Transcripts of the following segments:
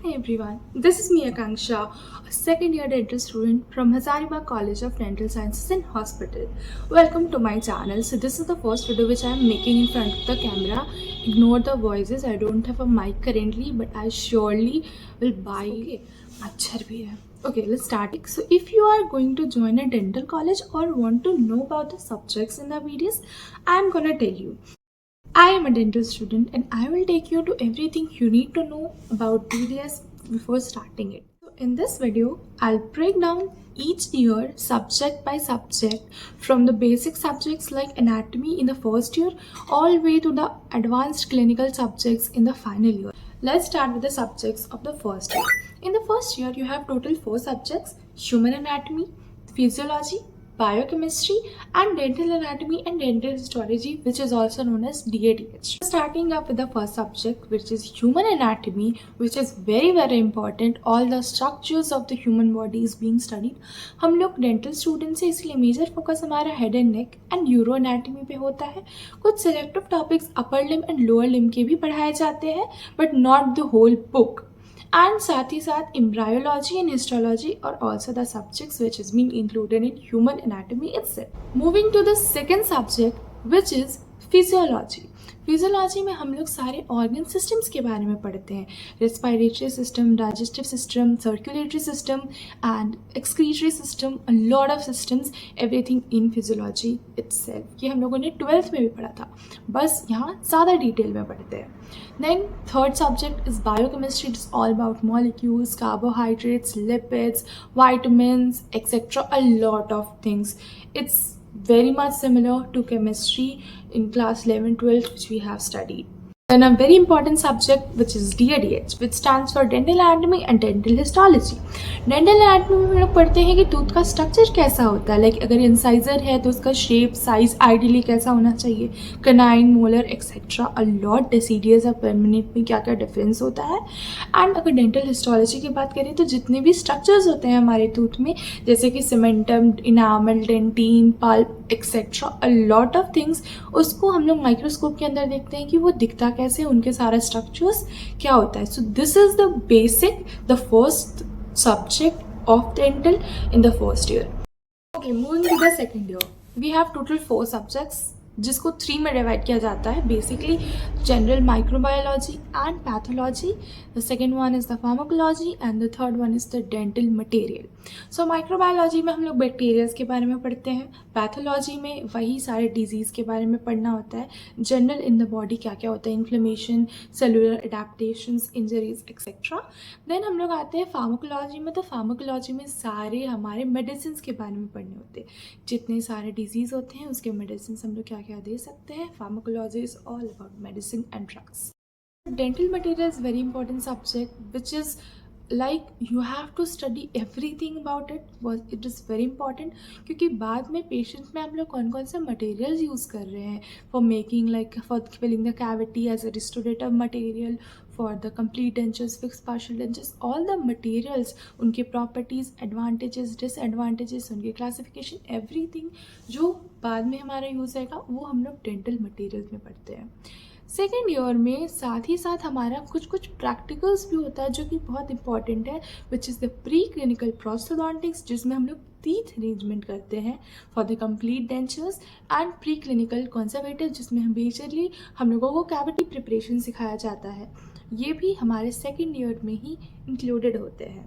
Hi everyone, this is me Akanksha, a second year dental student from Hazaribagh College of Dental Sciences and Hospital. Welcome to my channel. So this is the first video which I am making in front of the camera. Ignore the voices, I don't have a mic currently but I surely will buy. Okay, machhar bhi hai. Okay, let's start. So if you are going to join a dental college or want to know about the subjects in the videos, I am gonna tell you. I am a dental student and I will take you to everything you need to know about DDS before starting it. So in this video, I'll break down each year subject by subject from the basic subjects like anatomy in the first year all the way to the advanced clinical subjects in the final year. Let's start with the subjects of the first year. In the first year, you have total 4 subjects: human anatomy, physiology, biochemistry, and dental anatomy and dental histology, which is also known as DADH. Starting up with the first subject, which is human anatomy, which is very important. All the structures of the human body is being studied. हम लोग dental students हैं, इसलिए major focus हमारा head and neck and neuro anatomy पे होता है. कुछ selective topics upper limb and lower limb के भी पढ़ाए जाते हैं, but not the whole book. And साथ ही साथ embryology and histology are also the subjects which has been included in human anatomy itself. Moving to the second subject, which is physiology. Physiology में हम लोग सारे ऑर्गन सिस्टम्स के बारे में पढ़ते हैं: respiratory system, digestive system, circulatory system and excretory system, a lot of systems, everything in physiology itself. ये हम लोगों ने 12th में भी पढ़ा था, बस यहाँ ज़्यादा डिटेल में पढ़ते हैं. Then third subject is biochemistry. It's all about molecules, carbohydrates, lipids, vitamins, etc. A lot of things. It's very much similar to chemistry in class 11, 12, which we have studied. Then a very important subject, which is DADH, which stands for Dental Anatomy and Dental Histology. Dental anatomy में हम लोग पढ़ते हैं कि tooth का structure कैसा होता है. लाइक अगर इंसाइजर है तो उसका शेप, साइज आइडियली कैसा होना चाहिए, canine, molar etcetera. A lot deciduous और परमानेंट में क्या क्या डिफरेंस होता है. एंड अगर डेंटल हिस्टोलॉजी की बात करें तो जितने भी स्ट्रक्चर्स होते हैं हमारे टूथ में, जैसे कि cementum, enamel, dentin, pulp etcetera, a lot of things, उसको हम लोग माइक्रोस्कोप के अंदर देखते हैं कि वो दिखता कैसे, उनके सारा स्ट्रक्चर्स क्या होता है. So this is the basic, the first subject of dental in the first year. Okay, moving to the second year, we have total 4 subjects जिसको 3 में डिवाइड किया जाता है. Basically general microbiology and pathology, the second one is the pharmacology and the third one is the dental material. So microbiology में हम लोग bacterias के बारे में पढ़ते हैं. पैथोलॉजी में वही सारे डिजीज़ के बारे में पढ़ना होता है. जनरल इन द बॉडी क्या क्या होता है, inflammation, cellular adaptations, injuries etcetera. Then हम लोग आते हैं फार्माकोलॉजी में. तो फार्माकोलॉजी में सारे हमारे मेडिसिन के बारे में पढ़ने होते हैं. जितने सारे डिजीज़ होते हैं उसके मेडिसिन हम लोग क्या दे सकते हैं. Pharmacology is all about medicine and drugs. Dental material is very important subject which is like you have to study everything about it. It is very important क्योंकि बाद में पेशेंट्स में हम लोग कौन कौन से मटेरियल्स यूज़ कर रहे हैं for making, like for filling the cavity as a restorative material, for the complete dentures, fix partial dentures, all the materials, उनके प्रॉपर्टीज़, एडवांटेजेस, डिसएडवांटेजेस, उनके क्लासिफिकेशन, एवरीथिंग जो बाद में हमारा यूज़ आएगा वो हम लोग डेंटल मटेरियल्स में पढ़ते हैं. सेकेंड ईयर में साथ ही साथ हमारा कुछ प्रैक्टिकल्स भी होता है जो कि बहुत इंपॉर्टेंट है, which is the pre clinical prosthodontics, जिसमें हम लोग टीथ अरेंजमेंट करते हैं for the complete dentures, and pre clinical conservative, जिसमें हम मेजरली हम लोगों को कैविटी प्रिपरेशन सिखाया जाता है. ये भी हमारे सेकेंड ईयर में ही इंक्लूडेड होते हैं.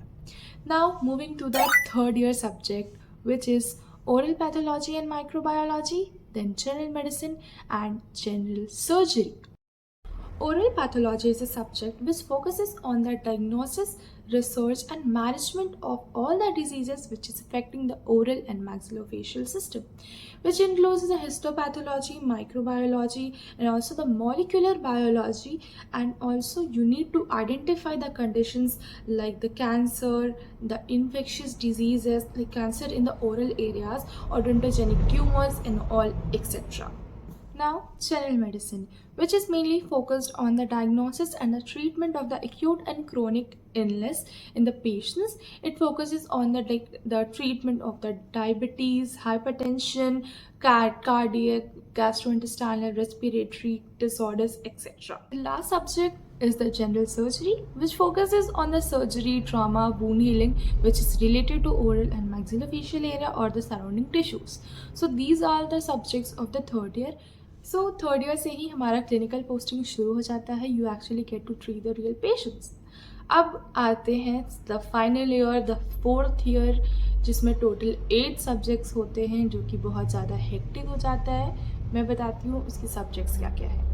Now moving to the third year subject, which is oral pathology and microbiology, then general medicine and general surgery. Oral pathology is a subject which focuses on the diagnosis, research and management of all the diseases which is affecting the oral and maxillofacial system, which includes the histopathology, microbiology and also the molecular biology. And also you need to identify the conditions like the cancer, the infectious diseases like cancer in the oral areas, odontogenic tumors and all etc. Now, general medicine, which is mainly focused on the diagnosis and the treatment of the acute and chronic illness in the patients. It focuses on the treatment of the diabetes, hypertension, cardiac, gastrointestinal, respiratory disorders, etc. The last subject is the general surgery, which focuses on the surgery, trauma, wound healing, which is related to oral and maxillofacial area or the surrounding tissues. So these are the subjects of the third year. So third year से ही हमारा clinical posting शुरू हो जाता है. You actually get to treat the real patients. अब आते हैं the final year, the fourth year, जिसमें टोटल 8 सब्जेक्ट्स होते हैं, जो कि बहुत ज़्यादा हेक्टिक हो जाता है. मैं बताती हूँ उसके सब्जेक्ट्स क्या क्या है.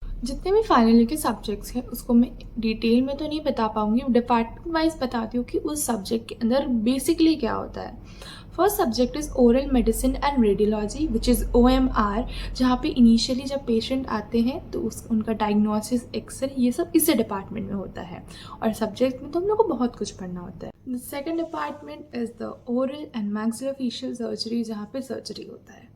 जितने भी फाइनल ईयर के सब्जेक्ट्स हैं उसको मैं डिटेल में तो नहीं बता पाऊँगी, डिपार्टमेंट वाइज बताती हूँ कि उस सब्जेक्ट के अंदर बेसिकली क्या होता है. First subject is oral medicine and radiology, which is OMR, जहाँ पे इनिशियली जब पेशेंट आते हैं तो उनका डायग्नोसिस, एक्सरे, ये सब इसी डिपार्टमेंट में होता है. और सब्जेक्ट में तो हम लोग को बहुत कुछ पढ़ना होता है. The second department is the oral and maxillofacial surgery, जहाँ पे सर्जरी होता है.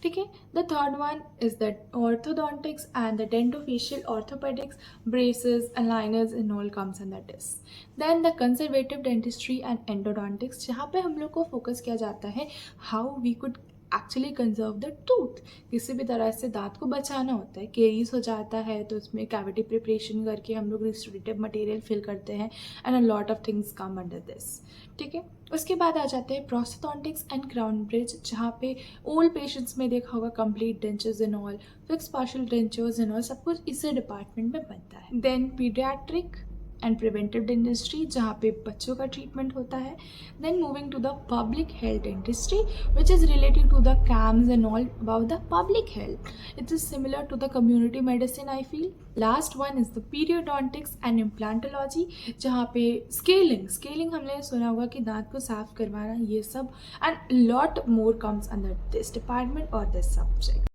ठीक है. The third one is the orthodontics and the dentofacial orthopedics, braces, aligners and all comes under this. Then the conservative dentistry and endodontics, जहाँ पे हम लोग को फोकस किया जाता है how we could actually conserve the tooth. किसी भी तरह से दांत को बचाना होता है. केरीज हो जाता है तो उसमें कैविटी प्रिपरेशन करके हम लोग रिस्टोरेटिव मटेरियल फिल करते हैं and a lot of things come under this. ठीक है. उसके बाद आ जाते हैं प्रोस्थोडोंटिक्स एंड क्राउन ब्रिज, जहाँ पे ओल्ड पेशेंट्स में देखा होगा complete dentures and all, fix partial dentures and all, सब कुछ इसी डिपार्टमेंट में बनता है. Then pediatric and preventive dentistry, जहाँ पे बच्चों का ट्रीटमेंट होता है. Then moving to the public health dentistry, which is related to the camps and all about the public health. It is similar to the community medicine I feel. Last one is the periodontics and implantology, जहाँ पे scaling हमने सुना होगा कि दांत को साफ करवाना, ये सब and lot more comes under this department और this subject.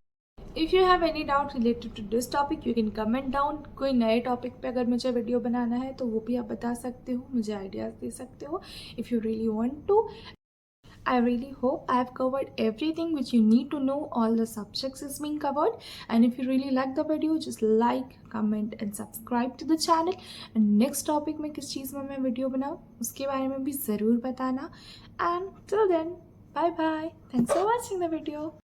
If you have any doubt related to this topic you can comment down. कोई नए टॉपिक पे अगर मुझे वीडियो बनाना है तो वो भी आप बता सकते हो, मुझे आइडियाज़ दे सकते हो. If you really want to, I really hope I have covered everything which you need to know. All the subjects is being covered. And if you really like the video, just like, comment and subscribe to the channel. And next topic में किस चीज़ में मैं video बनाऊँ उसके बारे में भी ज़रूर बताना. And till then, bye bye. Thanks for watching the video.